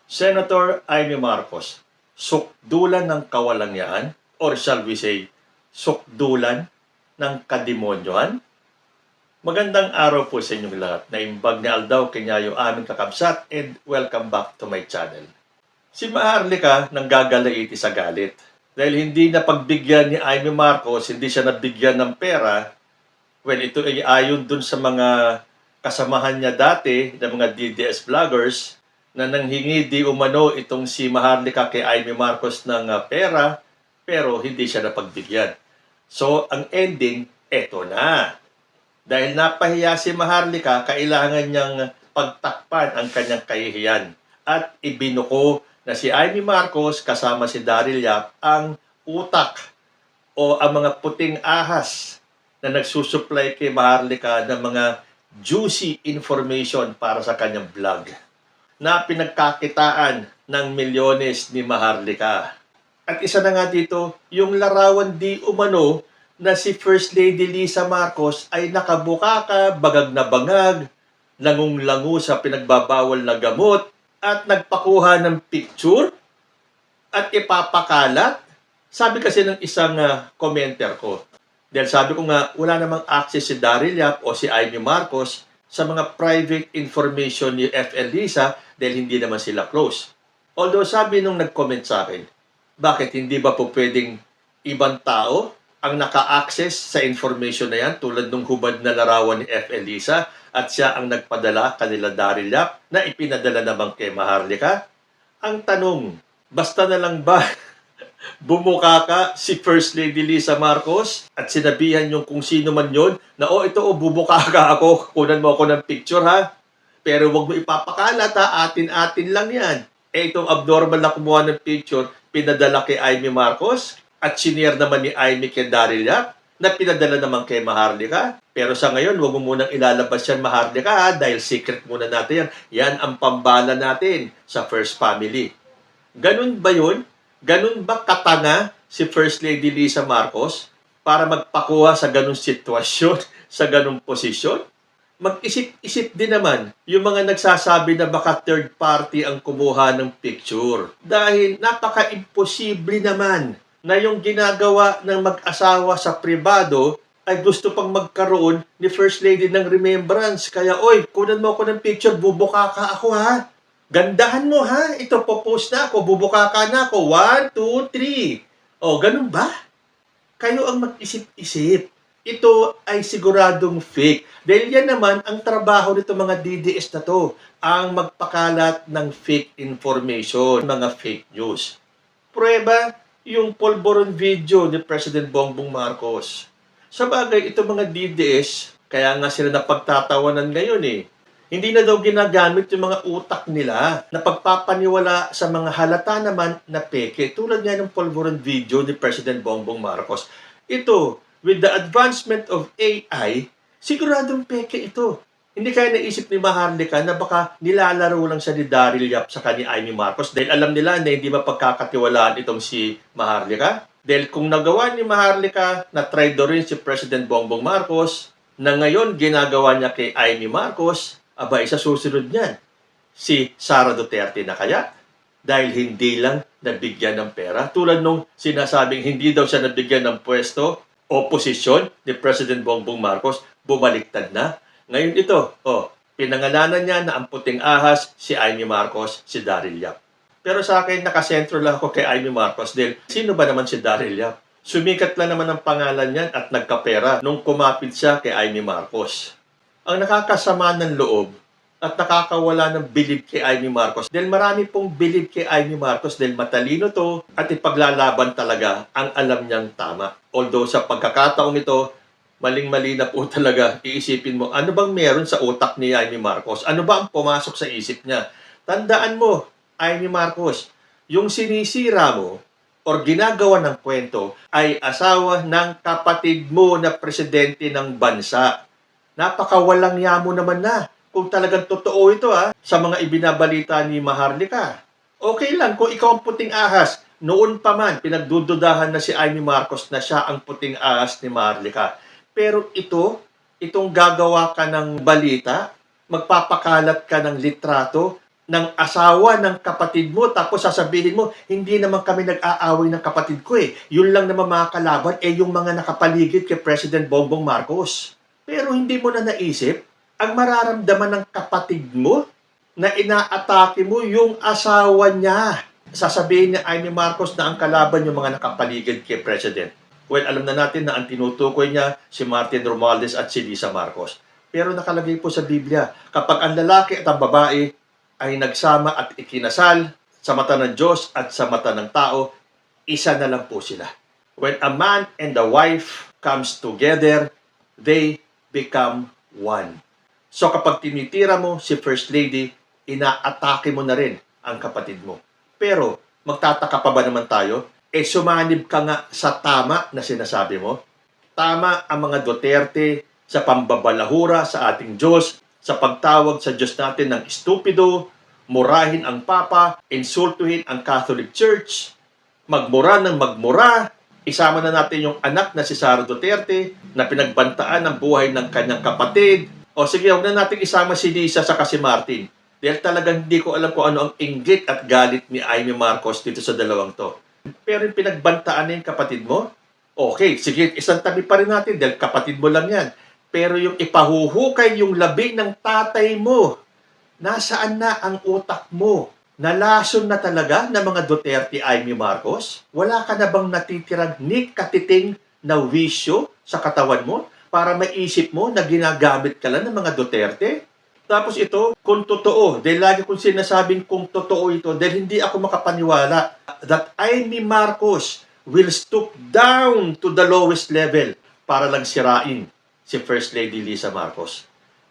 Senator Amy Marcos, sukdulan ng kawalangyaan or shall we say, sukdulan ng kademonyohan? Magandang araw po sa inyong lahat. Naimbag ni Aldaw Kenyayo aming kakabsat and welcome back to my channel. Si Maharlika nanggagalaiti sa galit dahil hindi na pagbigyan ni Amy Marcos, hindi siya nabigyan ng pera. Well, ito ay ayon dun sa mga kasamahan niya dati ng mga DDS vloggers na nanghingi di umano itong si Maharlika kay Amy Marcos ng pera pero hindi siya napagbigyan. So, ang ending, eto na. Dahil napahiya si Maharlika, kailangan niyang pagtakpan ang kanyang kahihiyan. At ibinuko na si Amy Marcos kasama si Daryl Yap ang utak o ang mga puting ahas na nagsusupply kay Maharlika ng mga juicy information para sa kanyang vlog na pinagkakitaan ng milyones ni Maharlika. At isa na nga dito, yung larawan di umano na si First Lady Lisa Marcos ay nakabukaka, bagag na bangag, langung-langu sa pinagbabawal na gamot, at nagpakuha ng picture at ipapakalat. Sabi kasi ng isang commenter ko, dahil sabi ko nga, wala namang access si Daryl Yap o si Amy Marcos sa mga private information ni FL Lisa dahil hindi naman sila close. Although sabi nung nag-comment sa akin, bakit hindi ba po pwedeng ibang tao ang naka-access sa information na yan tulad nung hubad na larawan ni FL Lisa at siya ang nagpadala kanila Daryl Yap na ipinadala naman kay Maharlika? Ang tanong, basta na lang ba bumuka ka si First Lady Lisa Marcos at sinabihan yung kung sino man yon na ito bubuka ka ako, kunan mo ako ng picture ha, pero wag mo ipapakalat ha, atin-atin lang yan. Itong abnormal na kumuha ng picture, pinadala kay Amy Marcos at senior naman ni Amy kay Daryl Yap na pinadala naman kay Maharlika. Pero sa ngayon, wag mo munang ilalabas yan Maharlika ha, dahil secret muna natin yan. Yan ang pambala natin sa First Family. Ganun ba yun? Ganun ba katanga si First Lady Lisa Marcos para magpakuha sa ganung sitwasyon, sa ganung posisyon? Mag-isip-isip din naman yung mga nagsasabi na baka third party ang kumuha ng picture. Dahil napaka-imposible naman na yung ginagawa ng mag-asawa sa pribado ay gusto pang magkaroon ni First Lady ng remembrance. Kaya, kunan mo ako ng picture, bubuka ka ako ha. Gandahan mo ha, ito popost na ako, bubuka ka na ako, 1, 2, 3. Ganun ba? Kayo ang mag-isip-isip. Ito ay siguradong fake. Dahil yan naman ang trabaho nito mga DDS na to, ang magpakalat ng fake information, mga fake news. Prueba, yung polvoron video ni President Bongbong Marcos. Sa bagay, ito mga DDS, kaya nga sila napagtatawanan ngayon Hindi na daw ginagamit yung mga utak nila na pagpapaniwala sa mga halata naman na peke. Tulad nga ng polvoron video ni President Bongbong Marcos. Ito, with the advancement of AI, siguradong peke ito. Hindi kaya naisip ni Maharlika na baka nilalaro lang siya ni Daryl Yap sa kanya Amy Marcos dahil alam nila na hindi mapagkakatiwalaan itong si Maharlika. Dahil kung nagawa ni Maharlika na traidorin si President Bongbong Marcos, na ngayon ginagawa niya kay Amy Marcos, isa susunod niyan. Si Sara Duterte na kaya? Dahil hindi lang nabigyan ng pera. Tulad nung sinasabing hindi daw siya nabigyan ng pwesto o posisyon ni President Bongbong Marcos, bumaliktad na. Ngayon ito, pinangalanan niya na ang puting ahas si Amy Marcos, si Daryl Yap. Pero sa akin, nakasentro lang ako kay Amy Marcos dahil sino ba naman si Daryl Yap? Sumikat lang naman ang pangalan niyan at nagkapera nung kumapit siya kay Amy Marcos. Ang nakakasama ng loob at nakakawala ng bilib kay Amy Marcos dahil marami pong bilib kay Amy Marcos dahil matalino to at ipaglalaban talaga ang alam niyang tama. Although sa pagkakataong ito, maling-mali na po talaga iisipin mo, ano bang meron sa utak ni Amy Marcos? Ano ba ang pumasok sa isip niya? Tandaan mo, Amy Marcos, yung sinisira mo or ginagawa ng kwento ay asawa ng kapatid mo na presidente ng bansa. Napakawalang yamo naman na kung talagang totoo ito sa mga ibinabalita ni Maharlika. Okay lang kung ikaw ang puting ahas. Noon pa man, pinagdududahan na si Amy Marcos na siya ang puting ahas ni Maharlika. Pero itong gagawa ka ng balita, magpapakalat ka ng litrato, ng asawa ng kapatid mo, tapos sasabihin mo, hindi naman kami nag-aaway ng kapatid ko eh. Yun lang naman mga kalaban, yung mga nakapaligid kay President Bongbong Marcos. Pero hindi mo na naisip, ang mararamdaman ng kapatid mo na inaatake mo yung asawa niya. Sasabihin niya Amy Marcos na ang kalaban yung mga nakapaligid kay President. Well, alam na natin na ang tinutukoy niya si Martin Romualdez at si Lisa Marcos. Pero nakalagay po sa Biblia, kapag ang lalaki at ang babae ay nagsama at ikinasal sa mata ng Diyos at sa mata ng tao, isa na lang po sila. When a man and a wife comes together, they become one. So kapag tinitira mo si First Lady, inaatake mo na rin ang kapatid mo. Pero magtataka pa ba naman tayo? Sumanib ka nga sa tama na sinasabi mo. Tama ang mga Duterte sa pambabalahura sa ating Diyos, sa pagtawag sa Diyos natin ng estupido, murahin ang Papa, insultuhin ang Catholic Church, magmura ng magmura. Isama na natin yung anak na si Sara Duterte na pinagbantaan ang buhay ng kanyang kapatid. O sige, huwag na natin isama si Lisa sa si Martin. Dahil talagang hindi ko alam kung ano ang inggit at galit ni Amy Marcos dito sa dalawang to. Pero yung pinagbantaan na yung kapatid mo, okay, sige, isang tabi pa rin natin dahil kapatid mo lang yan. Pero yung ipahuhukay yung labi ng tatay mo, nasaan na ang utak mo? Nalason na talaga ng mga Duterte Amy Marcos? Wala ka na bang natitirang katiting na wisyo sa katawan mo para maisip mo na ginagamit ka lang ng mga Duterte? Tapos ito, kung totoo, dahil lagi kong sinasabing kung totoo ito, dahil hindi ako makapaniwala that Amy Marcos will stoop down to the lowest level para lang sirain si First Lady Lisa Marcos.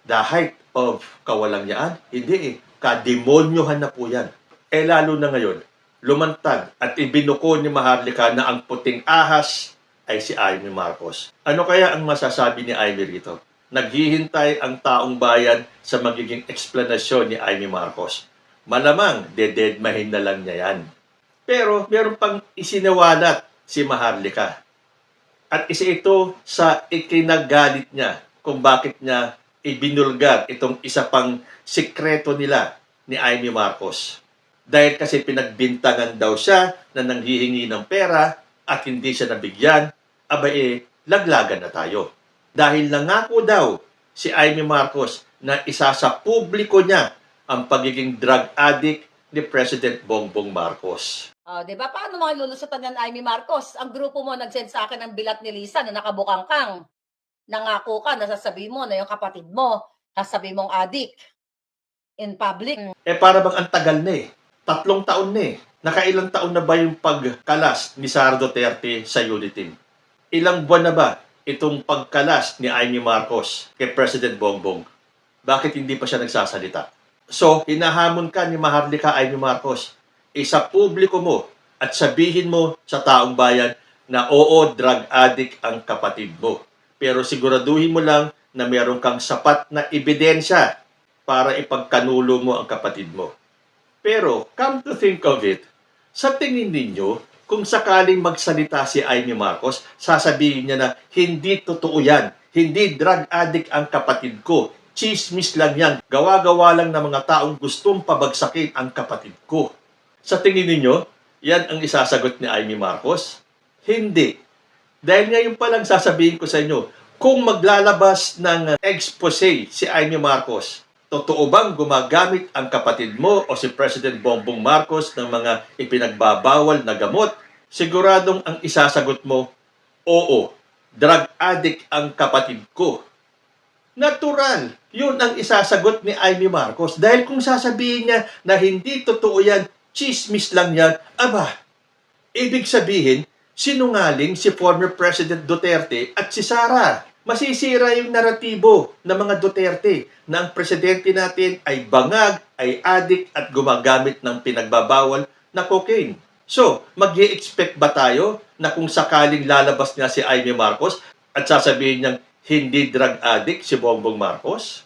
The height of kawalangyaan? Hindi eh. Kademonyohan na po yan. Lalo na ngayon, lumantad at ibinuko ni Maharlika na ang puting ahas ay si Amy Marcos. Ano kaya ang masasabi ni Amy rito? Naghihintay ang taong bayan sa magiging eksplanasyon ni Amy Marcos. Malamang, dededmahin na lang niya yan. Pero meron pang isinawalat si Maharlika. At isa ito sa ikinagalit niya kung bakit niya ibinulgar itong isa pang sikreto nila ni Amy Marcos. Dahil kasi pinagbintangan daw siya na nanghihingi ng pera at hindi siya nabigyan, laglagan na tayo. Dahil nangako daw si Amy Marcos na isa sa publiko niya ang pagiging drug addict ni President Bongbong Marcos. Diba? Paano mga lulusutan ng Amy Marcos? Ang grupo mo nag-send sa akin ng bilat ni Lisa na nakabukang kang. Nangako ka, nasasabi mo na yung kapatid mo, nasasabi mong addict in public. Para bang ang tagal na eh. 3 taon na eh. Nakailang taon na ba yung pagkalas ni Sara Duterte sa Unitim? Ilang buwan na ba itong pagkalas ni Amy Marcos kay President Bongbong? Bakit hindi pa siya nagsasalita? So, hinahamon ka ni Maharlika Amy Marcos, isa publiko mo at sabihin mo sa taong bayan na oo, drug addict ang kapatid mo. Pero siguraduhin mo lang na meron kang sapat na ebidensya para ipagkanulo mo ang kapatid mo. Pero, come to think of it, sa tingin ninyo, kung sakaling magsalita si Amy Marcos, sasabihin niya na hindi totoo yan. Hindi drug addict ang kapatid ko. Chismis lang yan. Gawa-gawa lang ng mga taong gustong pabagsakin ang kapatid ko. Sa tingin ninyo, yan ang isasagot ni Amy Marcos? Hindi. Dahil ngayon pa lang sasabihin ko sa inyo, kung maglalabas ng expose si Amy Marcos, totoo bang gumagamit ang kapatid mo o si President Bongbong Marcos ng mga ipinagbabawal na gamot? Siguradong ang isasagot mo, oo, drug addict ang kapatid ko. Natural, yun ang isasagot ni Amy Marcos. Dahil kung sasabihin niya na hindi totoo yan, chismis lang yan, ibig sabihin, sinungaling si former President Duterte at si Sara. Masisira yung naratibo ng mga Duterte na ang presidente natin ay bangag, ay addict at gumagamit ng pinagbabawal na cocaine. So, mag-i-expect ba tayo na kung sakaling lalabas nga si Amy Marcos at sasabihin niyang hindi drug addict si Bongbong Marcos?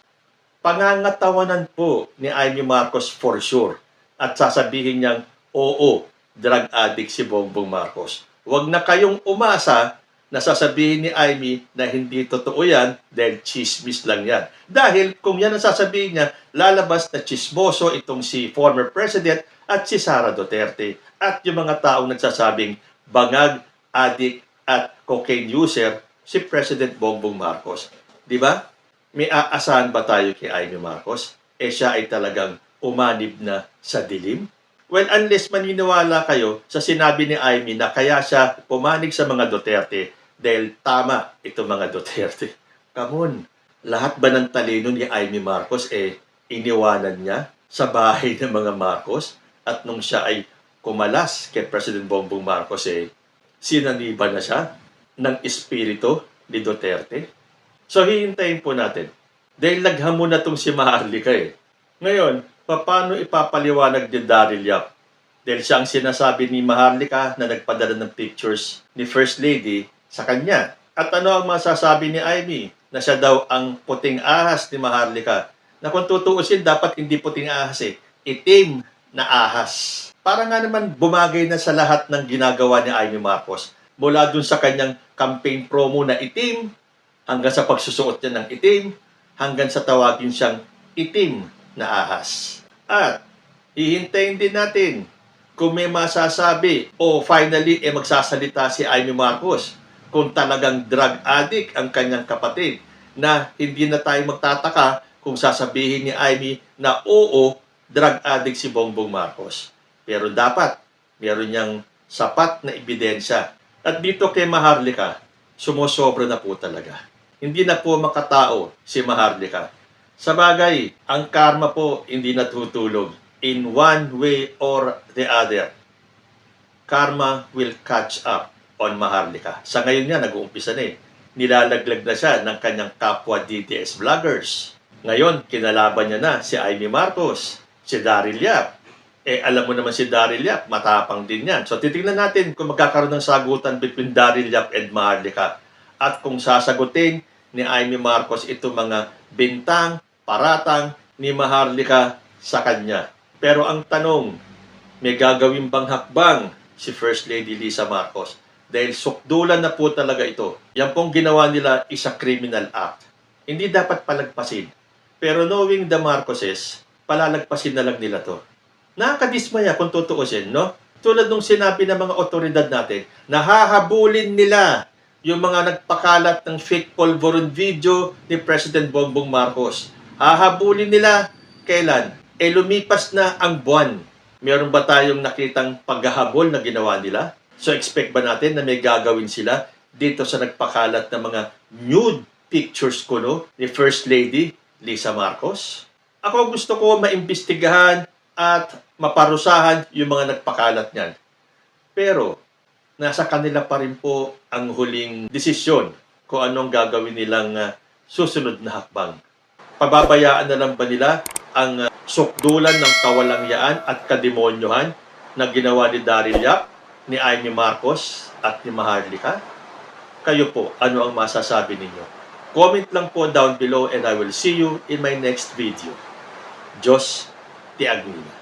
Pangangatawanan po ni Amy Marcos for sure at sasabihin niyang oo, drug addict si Bongbong Marcos. Huwag na kayong umasa nasasabihin ni Amy na hindi totoo yan dahil chismis lang yan. Dahil kung yan ang sasabihin niya, lalabas na chismoso itong si former president at si Sara Duterte at yung mga taong nagsasabing bangag, adik at cocaine user si President Bongbong Marcos. Di ba? May aasahan ba tayo kay Amy Marcos? Siya ay talagang umanib na sa dilim? Well, unless maniniwala kayo sa sinabi ni Amy na kaya siya pumanig sa mga Duterte dahil tama itong mga Duterte. Come on, lahat ba ng talino ni Amy Marcos iniwanan niya sa bahay ng mga Marcos? At nung siya ay kumalas kay President Bongbong Marcos sinaniba na siya ng espiritu ni Duterte? So, hihintayin po natin. Dahil naghamon na itong si Maharlika Ngayon, paano ipapaliwanag ni Daryl Yap? Dahil siya ang sinasabi ni Maharlika na nagpadala ng pictures ni First Lady sa kanya. At ano ang masasabi ni Amy? Na siya daw ang puting ahas ni Maharlika. Na kung tutuusin, dapat hindi puting ahas itim na ahas. Para nga naman bumagay na sa lahat ng ginagawa ni Amy Marcos. Mula dun sa kanyang campaign promo na itim, hanggang sa pagsusuot niya ng itim, hanggang sa tawagin siyang itim na ahas. At hihintayin din natin kung may masasabi o finally magsasalita si Amy Marcos kung talagang drug addict ang kanyang kapatid na hindi na tayo magtataka kung sasabihin ni Amy na oo, drug addict si Bongbong Marcos. Pero dapat meron niyang sapat na ebidensya. At dito kay Maharlika, sumusobra na po talaga. Hindi na po makatao si Maharlika. Sa bagay, ang karma po hindi natutulog. In one way or the other, karma will catch up on Maharlika. Sa ngayon nga, nag-uumpisa na Nilalaglag na siya ng kanyang kapwa DDS vloggers. Ngayon, kinalaban niya na si Amy Marcos, si Daryl Yap. Alam mo naman si Daryl Yap, matapang din yan. So, titingnan natin kung magkakaroon ng sagutan between Daryl Yap and Maharlika. At kung sasagutin ni Amy Marcos itong mga bintang, paratang ni Maharlika sa kanya. Pero ang tanong, may gagawin bang hakbang si First Lady Lisa Marcos? Dahil sukdulan na po talaga ito. Yan pong ginawa nila is a criminal act. Hindi dapat palagpasin. Pero knowing the Marcoses, palalagpasin na lang nila to. Nakakadismaya kung tutuusin, no? Tulad nung sinabi ng mga otoridad natin, nahahabulin nila yung mga nagpakalat ng fake polvoron video ni President Bongbong Marcos. Hahabulin nila kailan? Lumipas na ang buwan. Meron ba tayong nakitang paghahabol na ginawa nila? So expect ba natin na may gagawin sila dito sa nagpakalat ng mga nude pictures ni First Lady Lisa Marcos? Ako gusto ko maimbestigahan at maparusahan yung mga nagpakalat niyan. Pero nasa kanila pa rin po ang huling desisyon kung anong gagawin nilang susunod na hakbang. Pababayaan na lang ba nila ang sukdulan ng kawalangyaan at kademonyohan na ginawa ni Daryl Yap, ni Amy Marcos at ni Maharlika? Kayo po, ano ang masasabi ninyo? Comment lang po down below and I will see you in my next video. Diyos ti Agnina.